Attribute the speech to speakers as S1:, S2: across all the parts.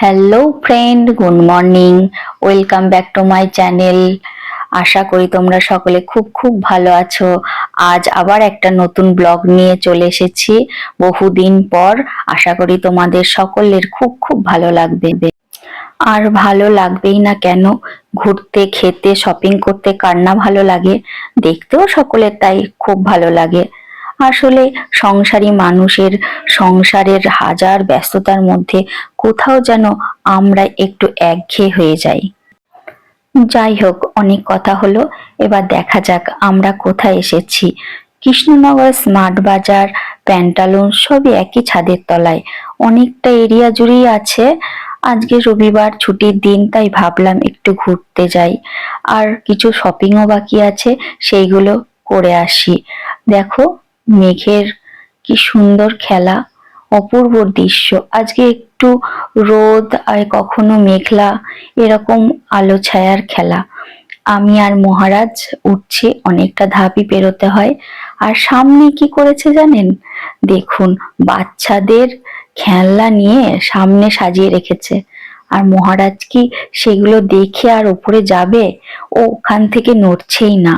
S1: Hello friend, good morning. Welcome back to my channel. আশা করি তোমরা সকলে খুব খুব ভালো আছো। আজ আবার একটা নতুন ব্লগ নিয়ে চলে এসেছি বহুদিন পর। আশা করি তোমাদের সকলের খুব খুব ভালো লাগবে। আর ভালো লাগবেই না কেন? ঘুরতে, খেতে, শপিং করতে কার না ভালো লাগে? দেখতেও সকলের তাই খুব ভালো লাগে। আসলে সংসারী মানুষের সংসারের হাজার ব্যস্ততার মধ্যে কোথাও যেন আমরা একটু একঘেয়ে হয়ে যাই। যাই হোক, অনেক কথা হলো, এবার দেখা যাক আমরা কোথায় এসেছি। কৃষ্ণনগর স্মার্ট বাজার, প্যান্টালুন সবই একই ছাদের তলায়। অনেকটা এরিয়া জুড়েই আছে। আজকে রবিবার, ছুটির দিন, তাই ভাবলাম একটু ঘুরতে যাই। আর কিছু শপিংও বাকি আছে, সেইগুলো করে আসি। দেখো, মেঘের কি সুন্দর খেলা, অপূর্ব দৃশ্য। আজকে একটু রোদ আর কখনো মেঘলা, এরকম আলো ছায়ার খেলা। আমি আর মহারাজ উঠছি, অনেকটা ধাপই পেরোতে হয়। আর সামনে কি করেছে জানেন? দেখুন, বাচ্চাদের খেলনা নিয়ে সামনে সাজিয়ে রেখেছে। আর মহারাজ কি সেগুলো দেখে আর উপরে যাবে? ও ওখান থেকে নড়ছেই না।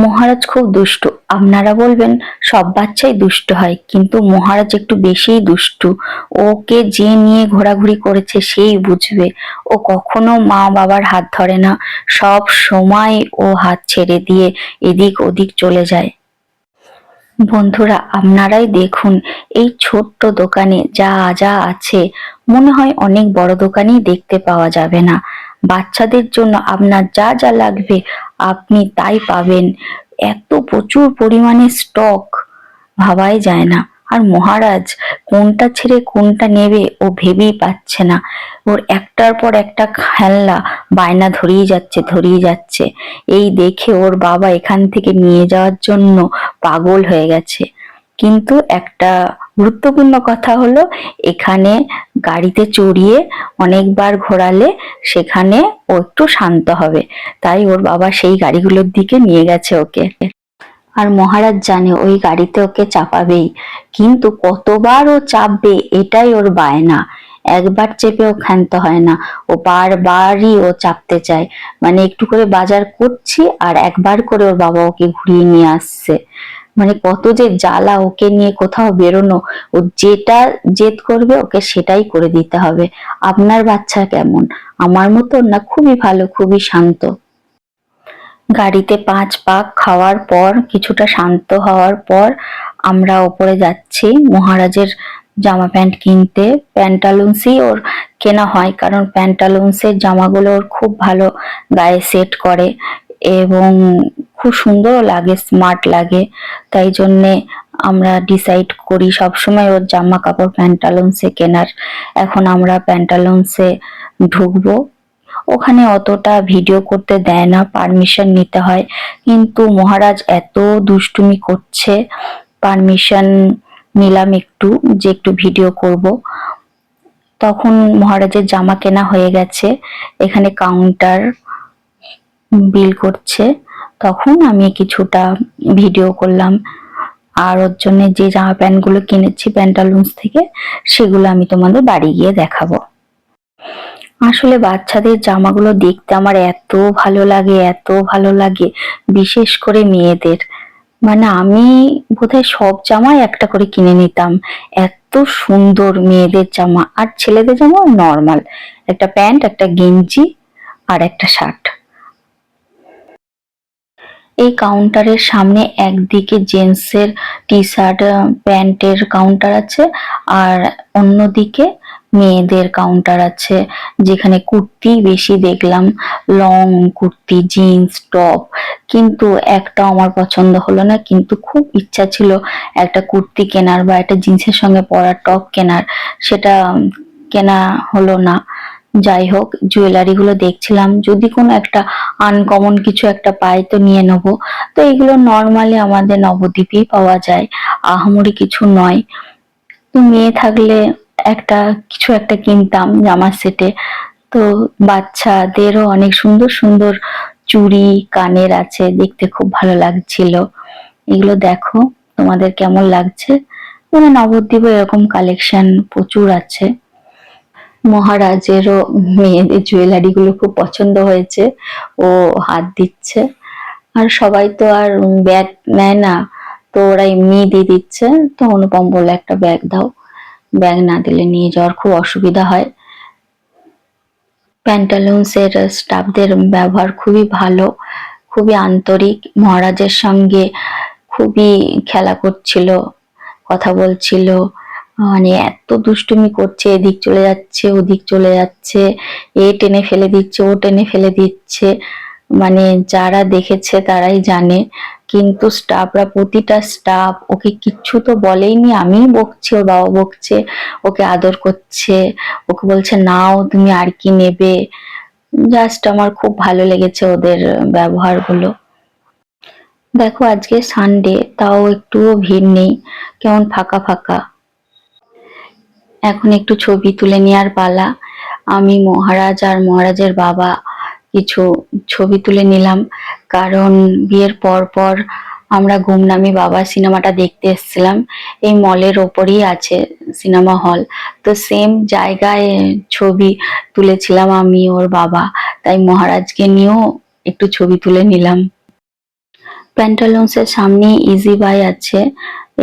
S1: মহারাজ খুব দুষ্টু। আপনারা বলবেন সব বাচ্চাই দুষ্টু হয়, কিন্তু মহারাজ একটু বেশিই দুষ্টু। ওকে যে নিয়ে ঘোরাঘুরি করেছে সেই বুঝবে। ও কখনো মা বাবার হাত ধরে না, সব সময় ও হাত ছেড়ে দিয়ে এদিক ওদিক চলে যায়। বন্ধুরা, আপনারাই দেখুন, এই ছোট্ট দোকানে যা যা আছে, মনে হয় অনেক বড় দোকানেই দেখতে পাওয়া যাবে না। বাচ্চাদের জন্য আপনার যা যা লাগবে আপনি তাই পাবেন। এত প্রচুর পরিমাণে স্টক, ভাবাই যায় না। আর মহারাজ কোনটা ছেড়ে কোনটা নেবে ও ভেবেই পাচ্ছে না। ওর একটার পর একটা খেলনা বায়না ধরিয়ে যাচ্ছে। এই দেখে ওর বাবা এখান থেকে নিয়ে যাওয়ার জন্য পাগল হয়ে গেছে। কিন্তু একটা গুরুত্বপূর্ণ কথা হলো, এখানে গাড়িতে চড়িয়ে অনেকবার ঘোরালে সেখানে ও একটু শান্ত হবে। তাই ওর বাবা সেই গাড়িগুলোর দিকে নিয়ে গেছে ওকে। আর মহারাজ জানে ওই গাড়িতে ওকে চাপাবেই, কিন্তু কতবার ও চাপবে এটাই ওর বায়না। একবার চেপেও ক্ষান্ত হয় না, ও বারবারই ও চাপতে চায়। মানে একটু করে বাজার করছি আর একবার করে ওর বাবা ওকে ঘুরিয়ে নিয়ে আসছে। মানে কত যে জ্বালা ওকে নিয়ে কোথাও বেরোনো। ও যেটা জেদ করবে ওকে সেটাই করে দিতে হবে। আপনার বাচ্চা কেমন? আমার মতন না খুবই ভালো, খুবই শান্ত? গাড়িতে 5 পাক খাওয়ার পর, কিছুটা শান্ত হওয়ার পর আমরা ওপরে যাচ্ছি মহারাজের জামা প্যান্ট কিনতে। প্যান্টালুন্সই ওর কেনা হয়, কারণ প্যান্টালুন্সের জামাগুলো ওর খুব ভালো গায়ে সেট করে এবং খুব সুন্দরও লাগে, স্মার্ট লাগে। তাই জন্যে আমরা ডিসাইড করি সবসময় ওর জামা কাপড় প্যান্টালুন্সে কেনার। এখন আমরা প্যান্টালুন্সে ঢুকবো। ওখানে অতটা ভিডিও করতে দেয় না, পারমিশন নিতে হয়। কিন্তু মহারাজ এত দুষ্টুমি করছে, পারমিশন নিলাম একটু, যে একটু ভিডিও করব। তখন মহারাজের জামা কেনা হয়ে গেছে, এখানে কাউন্টার বিল করছে। তখন আমি কিছুটা ভিডিও করলাম। আর ওর জন্য যে জামা প্যান্ট গুলো কিনেছি প্যান্টালুন্স থেকে, সেগুলো আমি তোমাদের বাড়ি গিয়ে দেখাবো। আসলে বাচ্চাদের জামাগুলো দেখতে আমার এত ভালো লাগে, এত ভালো লাগে, বিশেষ করে মেয়েদের। মানে আমি বোধহয় সব জামাই একটা করে কিনে নিতাম। এত সুন্দর মেয়েদের জামা। আর ছেলেদের জামা নর্মাল, একটা প্যান্ট, একটা গেঞ্জি আর একটা শার্ট। এই কাউন্টারের সামনে একদিকে জেন্টসের টি শার্ট, প্যান্টের কাউন্টার আছে, আর অন্যদিকে মেয়েদের কাউন্টার আছে, যেখানে কুর্তি বেশি দেখলাম, লং কুর্তি, জিন্স, টপ। কিন্তু একটাও আমার পছন্দ হলো না, কিন্তু খুব ইচ্ছা ছিল একটা কুর্তি কেনার বা একটা জিন্সের সঙ্গে পরা টপ কেনার, সেটা কেনা হলো না। যাই হোক, জুয়েলারি গুলো দেখছিলাম, যদি কোনো একটা আনকমন কিছু একটা পাই তো নিয়ে নেবো। তো এগুলো নর্মালি আমাদের নবদ্বীপেই পাওয়া যায়, আহামরি কিছু নয়। তো মেয়ে থাকলে একটা কিছু একটা কিনতাম জামার সেটে। তো বাচ্চাদেরও অনেক সুন্দর সুন্দর চুড়ি, কানের আছে, দেখতে খুব ভালো লাগছিল। এগুলো দেখো, তোমাদের কেমন লাগছে? মানে নবদ্বীপে এরকম কালেকশন প্রচুর আছে। মহারাজেরও মেয়েদের জুয়েলারি গুলো খুব পছন্দ হয়েছে, ও হাত দিচ্ছে। আর সবাই তো আর ব্যাগ নেয় না, তো ওরা এমনি দিয়ে দিচ্ছে। তো অনুপম বললো একটা ব্যাগ দাও, ব্যাগ না দিলে নিয়ে যাওয়ার খুব অসুবিধা হয়। প্যান্টালুনস এর স্টাফদের ব্যবহার খুবই ভালো, খুবই আন্তরিক, মহারাজের সঙ্গে খুবই খেলা করছিল, কথা বলছিল। মানে এত দুষ্টুমি করছে, এদিক চলে যাচ্ছে ওদিক চলে যাচ্ছে, এ টেনে ফেলে দিচ্ছে ও টেনে ফেলে দিচ্ছে। মানে যারা দেখেছে তারাই জানে। কিন্তু স্টাফরা, প্রতিটা স্টাফ ওকে কিচ্ছু তো বলেইনি, আমিই বকছি, ওর বাবা বকছে, ওকে আদর করছে, ওকে বলছে নাও তুমি আর কি নেবে। জাস্ট আমার খুব ভালো লেগেছে ওদের ব্যবহারগুলো। দেখো আজকে সানডে, তাও একটুও ভিড় নেই, কেমন ফাঁকা ফাঁকা। এখন একটু ছবি তুলে নেওয়ার পালা। আমি, মহারাজ আর মহারাজের বাবা কিছু ছবি তুলে নিলাম, কারণ বিয়ের পর পর আমরা গুমনামি বাবা সিনেমাটা দেখতে এসেছিলাম। এই মলের ওপরেই আছে সিনেমা হল, তো সেম জায়গায় ছবি তুলেছিলাম আমি ওর বাবা, তাই মহারাজকে নিয়েও একটু ছবি তুলে নিলাম। প্যান্টালুন্সের সামনে ইজি বাই আছে,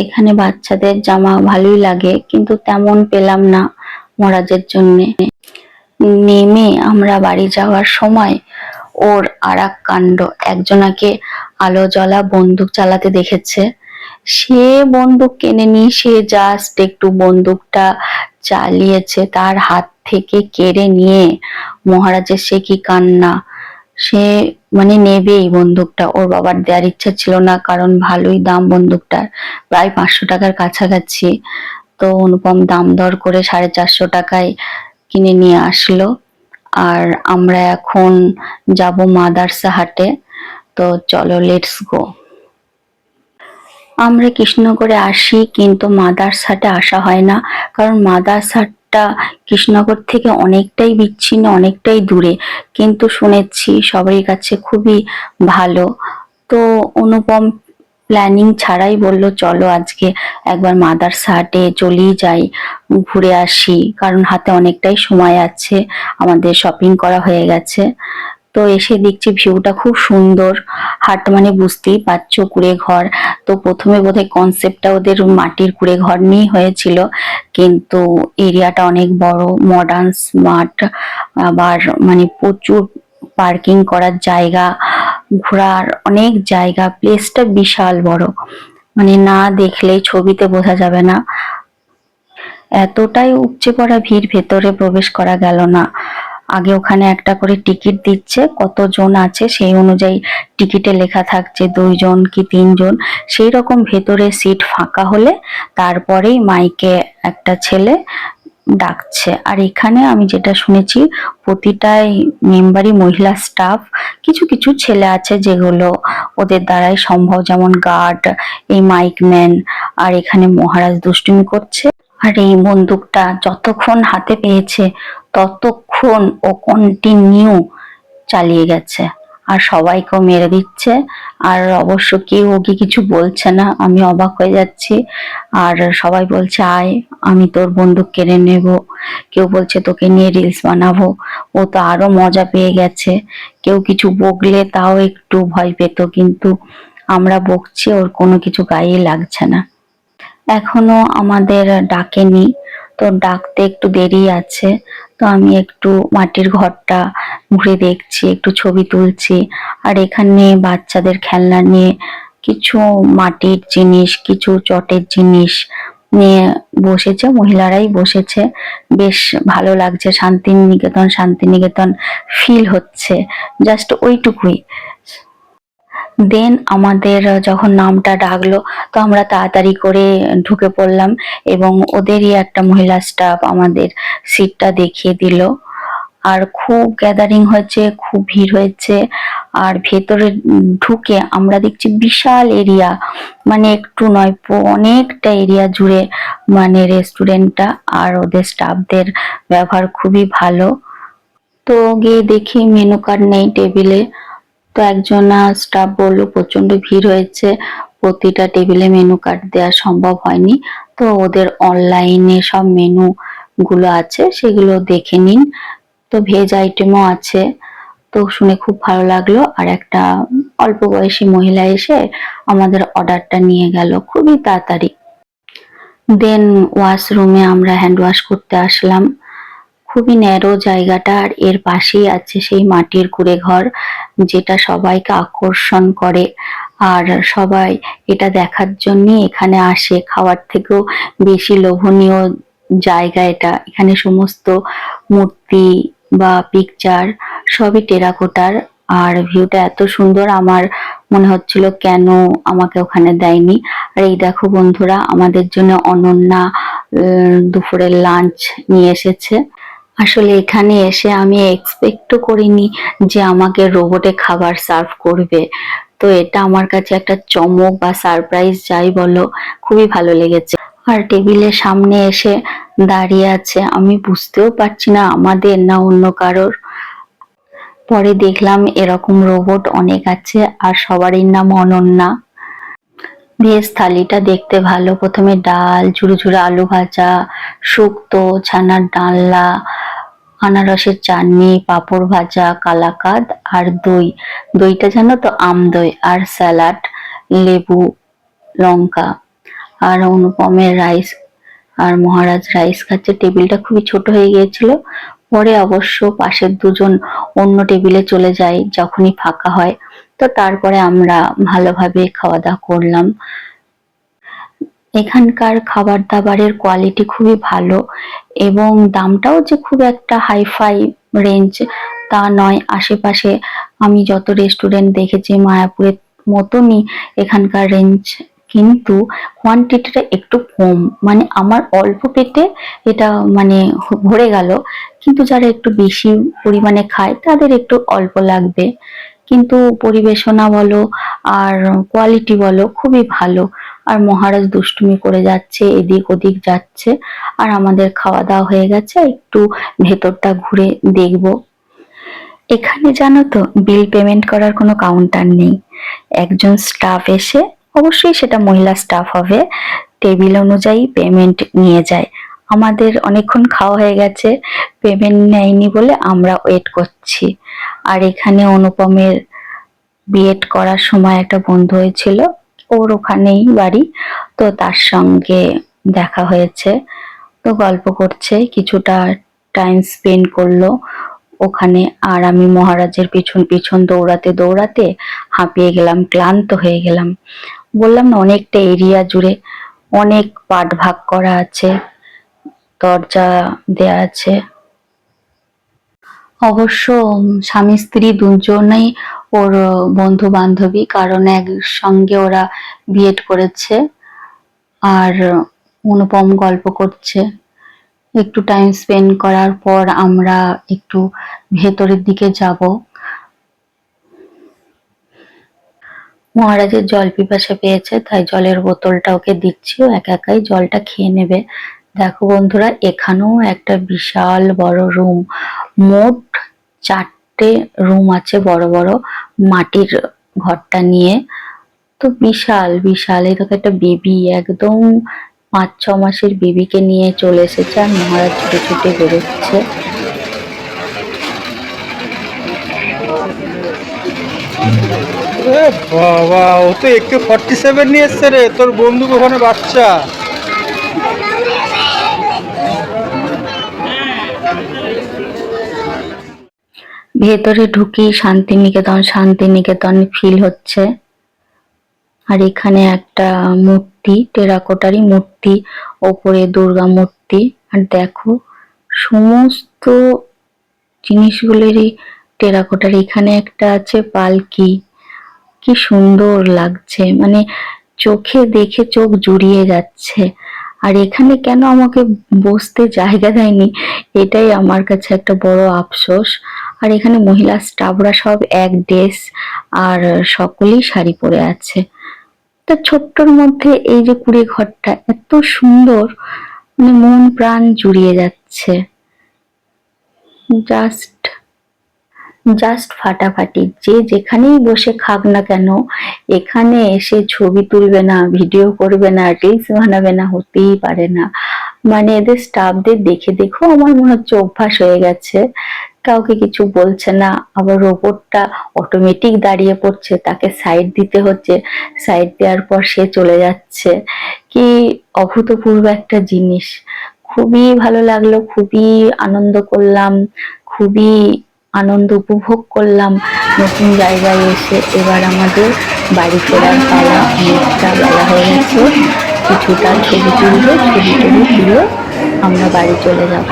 S1: এখানে বাচ্চাদের জামা ভালোই লাগে, কিন্তু তেমন পেলাম না মহারাজের জন্যে। নেমে আমরা বাড়ি যাওয়ার সময় ওর আরাক কাণ্ড, একজনাকে আলো জ্বলা বন্দুক চালাতে দেখেছে। সে বন্দুক কেনেনি, সে জাস্ট একটু বন্দুকটা চালিয়েছে, তার হাত থেকে কেড়ে নিয়ে মহারাজের সে কি কান্না। সে মানে নেবেই বন্দুকটা, ওর বাবার দেওয়ার ইচ্ছা ছিল না, কারণ ভালোই দাম বন্দুকটার, প্রায় 500 টাকার কাছাকাছি। তো অনুপম দাম দর করে 450 টাকায় কিনে নিয়ে আসলো। আর আমরা এখন যাব মাদার্সা হাটে, তো চলো লেটস গো। আমরা কৃষ্ণনগরে আসি, কিন্তু মাদার্স হাটে আসা হয় না, কারণ মাদার্স হাটটা কৃষ্ণনগর থেকে অনেকটাই বিচ্ছিন্ন, অনেকটাই দূরে, কিন্তু শুনেছি সবারই কাছে খুবই ভালো। তো অনুপম প্ল্যানিং ছাড়াই বলল চলো আজকে একবার মাদার্স হাটে চলেই যাই, ঘুরে আসি, কারণ হাতে অনেকটাই সময় আছে, আমাদের শপিং করা হয়ে গেছে। তো এসে দেখছি ভিউটা খুব সুন্দর, হাট মানে বুঝতেই পারছো কুড়ে ঘর। তো প্রথমে বোধহয় কনসেপ্টটা ওদের মাটির কুড়ে ঘর নিয়েই হয়েছিল, কিন্তু এরিয়াটা অনেক বড়, মডার্ন, স্মার্ট, আবার মানে প্রচুর পার্কিং করার জায়গা, ঘোরার অনেক জায়গা, প্লেসটা বিশাল বড়, মানে না দেখলেই ছবিতে বোঝা যাবে না। এতটাই উপচে পড়া ভিড়, ভেতরে প্রবেশ করা গেল না। আগে ওখানে একটা করে টিকিট দিচ্ছে, কতজন আছে সেই অনুযায়ী টিকিটে লেখা থাকছে 2 জন কি 3 জন, সেই রকম ভেতরে সিট ফাঁকা হলে তারপরেই মাইকে একটা ছেলে ডাকছে। আর এখানে আমি যেটা শুনেছি, প্রতিটাই মেম্বারই মহিলা স্টাফ, কিছু কিছু ছেলে আছে যেগুলো ওদের দ্বারাই সম্ভব, যেমন গার্ড, এই মাইকম্যান। আর এখানে মহারাজ দুষ্টুমি করছে, আর এই বন্দুকটা যতক্ষণ হাতে পেয়েছে ততক্ষণ ও কন্টিনিউ চালিয়ে গেছে, আর সবাইকেও মেরে দিচ্ছে। আর অবশ্য কেউ ওকে কিছু বলছে না, আমি অবাক হয়ে যাচ্ছি। আর সবাই বলছে আয় আমি তোর বন্দুক কেড়ে নেব, কেউ বলছে তোকে নিয়ে রিলস বানাবো। ও তো আরো মজা পেয়ে গেছে, কেউ কিছু বকলে তাও একটু ভয় পেত, কিন্তু আমরা বকছি ওর কোনো কিছু গায়ে লাগছে না। এখনো আমাদের ডাকেনি, তো ডাকতে একটু দেরি আছে। তো আমি একটু মাটির ঘরটা ঘুরে দেখছি, একটু ছবি তুলছি। আর এখানে বাচ্চাদের খেলনা নিয়ে কিছু মাটির জিনিস, কিছু চটের জিনিস নিয়ে বসেছে, মহিলারাই বসেছে, বেশ ভালো লাগছে, শান্তিনিকেতন শান্তিনিকেতন ফিল হচ্ছে, জাস্ট ওইটুকুই। দেন আমাদের যখন নামটা ডাকলো, তো আমরা তাড়াতাড়ি করে ঢুকে পড়লাম, এবং ওদেরই একটা মহিলা স্টাফ আমাদের সিটটা দেখিয়ে দিল। আর খুব গ্যাদারিং হয়েছে, খুব ভিড় হয়েছে। আর ভেতরে ঢুকে আমরা দেখছি বিশাল এরিয়া, মানে একটু নয় অনেকটা এরিয়া জুড়ে মানে রেস্টুরেন্টটা, আর ওদের স্টাফদের ব্যবহার খুবই ভালো। তো গিয়ে দেখি মেনু কার্ড নেই টেবিলে। তো একজনা স্টাফ বললো প্রচন্ড ভিড় হয়েছে, প্রতিটা টেবিলে মেনু কার্ড দেওয়া সম্ভব হয়নি, তো ওদের অনলাইনে সব মেনু গুলো আছে সেগুলো দেখে নিন। তো ভেজ আইটেমও আছে। তো শুনে খুব ভালো লাগলো। আর একটা অল্প বয়সী মহিলা এসে আমাদের অর্ডারটা নিয়ে গেল খুবই তাড়াতাড়ি। দেন ওয়াশরুমে আমরা হ্যান্ড ওয়াশ করতে আসলাম। খুবই ন্যারো জায়গাটা, আর এর পাশেই আছে সেই মাটির কুঁড়ে ঘর, যেটা সবাইকে আকর্ষণ করে। আর সবাই এটা দেখার জন্যই এখানে আসে। খাওয়ার থেকেও বেশি লোভনীয় জায়গা এটা। এখানে সমস্ত মূর্তি বা পিকচার সবই টেরাকোটার। আর ভিউটা এত সুন্দর, আমার মনে হচ্ছিল কেন আমাকে ওখানে দেয়নি। আর এই দেখো বন্ধুরা, আমাদের জন্য অনন্যা দুপুরের লাঞ্চ নিয়ে এসেছে। আসলে এখানে এসে আমি এক্সপেক্টও করিনি যে আমাকে রোবটে খাবার সার্ভ করবে। তো এটা আমার কাছে একটা চমক বা সারপ্রাইজ যাই বলো, খুবই ভালো লেগেছে। আর টেবিলের সামনে এসে দাঁড়িয়ে আছে, আমি বুঝতেও পারছি না আমাদের না অন্য কারোর। পরে দেখলাম এরকম রোবট অনেক আছে, আর সবারই নাম অনন্যা। ভেজ থালিটা দেখতে ভালো। প্রথমে ডাল, ঝুরো ঝুরো আলু ভাজা, শুক্তো, ছানার ডালনা, আনারসের চাটনি, পাঁপড় ভাজা, কালাকাঁদ আর দই। দইটা জানো তো আম দই। আর স্যালাড, লেবু, লঙ্কা। আর অনুপমের রাইস, আর মহারাজ রাইস খাচ্ছে। টেবিলটা খুবই ছোট হয়ে গিয়েছিল। পরে অবশ্য পাশের দুজন অন্য টেবিলে চলে যায় যখনই ফাঁকা হয়। তো তারপরে আমরা ভালোভাবে খাওয়া দাওয়া করলাম। এখানকার খাবার দাবারের কোয়ালিটি খুবই ভালো, এবং দামটাও যে খুব একটা হাইফাই রেঞ্জ তা নয়। আশেপাশে আমি যত রেস্টুরেন্ট দেখেছি মায়াপুরের মতনই এখানকার রেঞ্জ, কিন্তু কোয়ান্টিটিটা একটু কম। মানে আমার অল্প পেটে এটা মানে ভরে গেল, কিন্তু যারা একটু বেশি পরিমাণে খায় তাদের একটু অল্প লাগবে। কিন্তু পরিবেশনা বলো আর কোয়ালিটি বলো খুবই ভালো। আর মহারাজ দুষ্টুমি করে যাচ্ছে, এদিক ওদিক যাচ্ছে। আর আমাদের খাওয়া দাওয়া হয়ে গেছে, একটু ভেতরটা ঘুরে দেখবো। এখানে জানো তো বিল পেমেন্ট করার কোনো কাউন্টার নেই। একজন স্টাফ এসে, অবশ্যই সেটা মহিলা স্টাফ হবে, টেবিল অনুযায়ী পেমেন্ট নিয়ে যায়। আমাদের অনেকক্ষণ খাওয়া হয়ে গেছে, পেমেন্ট নেয়নি বলে আমরা ওয়েট করছি। আর এখানে অনুপমের বিএড করার সময় একটা বন্ধু হয়েছিল, ওর ওখানেই বাড়ি। তো তার সঙ্গে দেখা হয়েছে। তো গল্প করছে, কিছুটা টাইম স্পেন্ড করলো ওখানে। আর আমি মহারাজের পিছন পিছন দৌড়াতে দৌড়াতে হাঁপিয়ে গেলাম, ক্লান্ত হয়ে গেলাম। বললাম না, অনেকটা এরিয়া জুড়ে অনেক পার্ট ভাগ করা আছে, দরজা দেয়া আছে। অবশ্য স্বামী স্ত্রী দুজনেই ওর বন্ধু বান্ধবী, কারণ একসঙ্গে ওরা বিএড করেছে। আর অনুপম গল্প করছে। একটু টাইম স্পেন্ড করার পর আমরা একটু ভেতরের দিকে যাব। মহারাজের জল পিপাসা পেয়েছে, তাই জলের বোতলটা ওকে দিচ্ছি, ও একা একাই জলটা খেয়ে নেবে। দেখো বন্ধুরা, এখানেও একটা বিশাল বড় রুম। মোট 4টে রুম আছে, বড় বড় মাটির ঘরটা নিয়ে। তো বিশাল বিশাল। এই দেখো একটা বেবি, একদম 5-6 মাসের বেবিকে নিয়ে চলে এসেছে, আর মহারাজ ছুটে ছুটে বেরোচ্ছে।
S2: বাবা, ও তো AK-47 নিয়ে এসছে রে, তোর বন্ধু ওখানে বাচ্চা।
S1: ভেতরে ঢুকি, শান্তিনিকেতন শান্তিনিকেতন ফিল হচ্ছে। আর এখানে একটা মূর্তি, টেরাকোটারই মূর্তি, ওপরে দুর্গা মূর্তি। আর দেখো সমস্ত জিনিসগুলোরই টেরাকোটার। এখানে একটা আছে পালকি, কি সুন্দর লাগছে, মানে চোখে দেখে চোখ জুড়িয়ে যাচ্ছে। আর এখানে কেন আমাকে বসতে জায়গা দেয়নি, এটাই আমার কাছে একটা বড় আফসোস। আর এখানে মহিলা স্টাফরা সব এক ড্রেস, আর সকলেই শাড়ি পরে আছে। তা ছোট্টর মধ্যে এই যে কুড়ে ঘরটা এত সুন্দর, মানে মন প্রাণ জুড়িয়ে যাচ্ছে। জাস্ট জাস্ট ফাটাফাটি। যে যেখানেই বসে খাক না কেন, এখানে এসে ছবি তুলবে না, ভিডিও করবে না, রিলস বানাবে না, হতেই পারে না। মানে এদের স্টাফদের দেখে দেখেও আমার মনে হচ্ছে অভ্যাস হয়ে গেছে, কাউকে কিছু বলছে না। আবার রোবটটা অটোমেটিক দাঁড়িয়ে পড়ছে, তাকে সাইড দিতে হচ্ছে, সাইড দেওয়ার পর সে চলে যাচ্ছে। কি অভূতপূর্ব একটা জিনিস, খুবই ভালো লাগলো, খুবই আনন্দ করলাম, খুবই আনন্দ উপভোগ করলাম নতুন জায়গায় এসে। এবার আমাদের বাড়ি ফেরার পালা, অনেকটা বেলা হয়ে গেছে, কিছুটা ছবি তুলবো, ছবি টবি তুলে আমরা বাড়ি চলে যাব।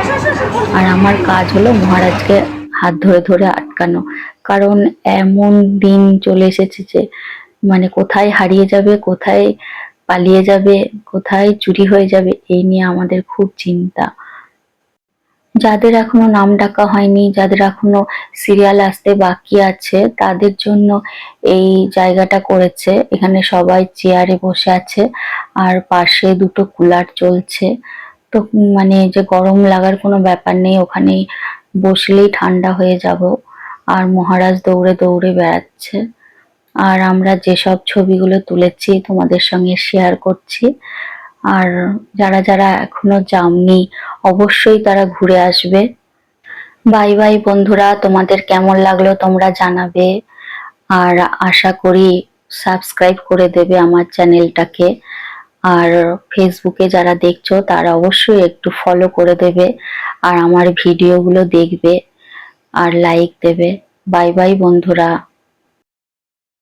S1: আর আমার কাজ হলো মহারাজকে হাত ধরে ধরে আটকানো, কারণ এমন দিন চলে এসেছে যে মানে কোথায় হারিয়ে যাবে, কোথায় পালিয়ে যাবে, কোথায় চুরি হয়ে যাবে, এই নিয়ে আমাদের খুব চিন্তা। যাদের এখনো নাম ডাকা হয়নি, যাদের এখনো সিরিয়াল আসতে বাকি আছে, তাদের জন্য এই জায়গাটা করেছে। এখানে সবাই চেয়ারে বসে আছে, আর পাশে দুটো কুলার চলছে। তো মানে যে গরম লাগার কোনো ব্যাপার নেই, ওখানেই বসলেই ঠান্ডা হয়ে যাব। আর মহারাজ দৌড়ে দৌড়ে বেড়াচ্ছে। আর আমরা যেসব ছবিগুলো তুলেছি তোমাদের সঙ্গে শেয়ার করছি। আর যারা যারা এখনো যাওনি, অবশ্যই তারা ঘুরে আসবে। বাই বাই বন্ধুরা, তোমাদের কেমন লাগলো তোমরা জানাবে। আর আশা করি সাবস্ক্রাইব করে দেবে আমার চ্যানেলটাকে। আর ফেসবুকে যারা দেখছো তারা অবশ্যই একটু ফলো করে দেবে, আর আমার ভিডিওগুলো দেখবে আর লাইক দেবে। বাই বাই বন্ধুরা।